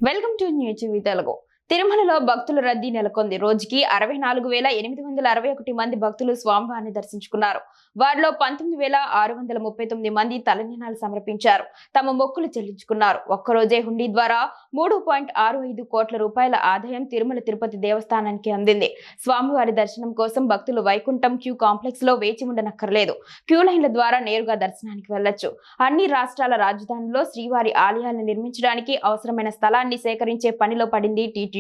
Welcome to news Telugu. తిరుమలలో భక్తుల రద్దీ నెలకొంది. రోజుకి 64,861 మంది భక్తులు స్వామివారిని దర్శించుకున్నారు. వారిలో 19,639 మంది తలనీలాలు సమర్పించారు. తమ మొక్కులు చెల్లించుకున్నారు. ఒక్కరోజే హుండీ ద్వారా 3.65 కోట్ల రూపాయల ఆదాయం తిరుమల తిరుపతి దేవస్థానానికి అందింది. స్వామివారి దర్శనం కోసం భక్తులు వైకుంఠం క్యూ కాంప్లెక్స్ లో వేచి ఉండనక్కర్లేదు. క్యూ లైన్ల ద్వారా నేరుగా దర్శనానికి వెళ్లొచ్చు. అన్ని రాష్ట్రాల రాజధానిలో శ్రీవారి ఆలయాలను నిర్మించడానికి అవసరమైన స్థలాన్ని సేకరించే పనిలో పడింది టీటీడీ.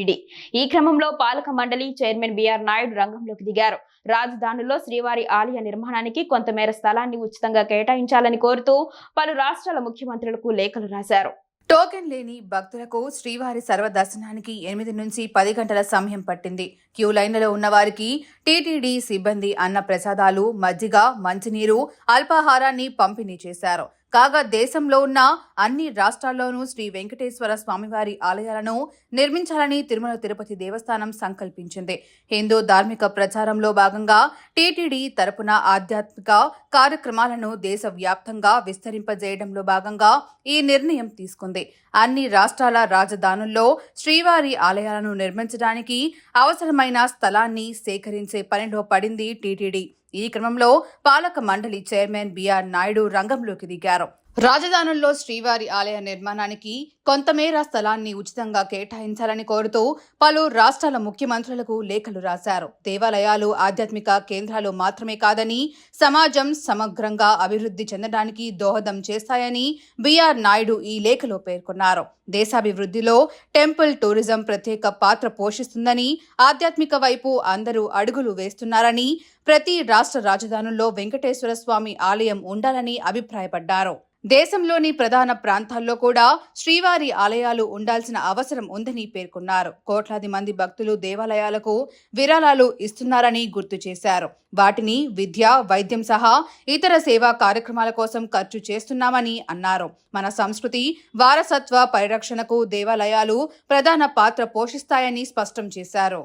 ఈ క్రమంలో పాలక మండలి చైర్మన్ బిఆర్ నాయుడు రంగంలోకి దిగారు. రాజధానిలో శ్రీవారి ఆలయ నిర్మాణానికి కొంతమేర స్థలాన్ని ఉచితంగా కేటాయించాలని కోరుతూ పలు రాష్ట్రాల ముఖ్యమంత్రులకు లేఖలు రాశారు. టోకెన్ లేని భక్తులకు శ్రీవారి సర్వదర్శనానికి 8 నుంచి 10 గంటల సమయం పట్టింది. క్యూ లైన్లలో ఉన్న వారికి టీటీడీ సిబ్బంది అన్న ప్రసాదాలు, మజ్జిగ, మంచినీరు, అల్పాహారాన్ని పంపిణీ చేశారు. కాగా దేశంలో ఉన్న అన్ని రాష్ట్రాల్లోనూ శ్రీ వెంకటేశ్వర స్వామివారి ఆలయాలను నిర్మించాలని తిరుమల తిరుపతి దేవస్థానం సంకల్పించింది. హిందూ ధార్మిక ప్రచారంలో భాగంగా టీటీడీ తరపున ఆధ్యాత్మిక కార్యక్రమాలను దేశవ్యాప్తంగా విస్తరింపజేయడంలో భాగంగా ఈ నిర్ణయం తీసుకుంది. అన్ని రాష్ట్రాల రాజధానుల్లో శ్రీవారి ఆలయాలను నిర్మించడానికి అవసరమైన స్థలాన్ని సేకరించే పనిలో పడింది టీటీడీ. ఈ క్రమంలో పాలక మండలి చైర్మన్ బిఆర్ నాయుడు రంగంలోకి దిగారు. రాజధానుల్లో శ్రీవారి ఆలయ నిర్మాణానికి కొంతమేర స్థలాన్ని ఉచితంగా కేటాయించాలని కోరుతూ పలు రాష్ట్రాల ముఖ్యమంత్రులకు లేఖలు రాశారు. దేవాలయాలు ఆధ్యాత్మిక కేంద్రాలు మాత్రమే కాదని సమాజం సమగ్రంగా అభివృద్ధి చెందడానికి దోహదం చేస్తాయని బిఆర్ నాయుడు ఈ లేఖలో పేర్కొన్నారు. దేశాభివృద్ధిలో టెంపుల్ టూరిజం ప్రత్యేక పాత్ర పోషిస్తుందని, ఆధ్యాత్మిక వైపు అందరూ అడుగులు వేస్తున్నారని, ప్రతి రాష్ట్ర రాజధానుల్లో వెంకటేశ్వర స్వామి ఆలయం ఉండాలని అభిప్రాయపడ్డారు. దేశంలోని ప్రధాన ప్రాంతాల్లో కూడా శ్రీవారి ఆలయాలు ఉండాల్సిన అవసరం ఉందని పేర్కొన్నారు. కోట్లాది మంది భక్తులు దేవాలయాలకు విరాళాలు ఇస్తున్నారని గుర్తు చేశారు. వాటిని విద్య, వైద్యం సహా ఇతర సేవా కార్యక్రమాల కోసం ఖర్చు చేస్తున్నామని అన్నారు. మన సంస్కృతి, వారసత్వ పరిరక్షణకు దేవాలయాలు ప్రధాన పాత్ర పోషిస్తాయని స్పష్టం చేశారు.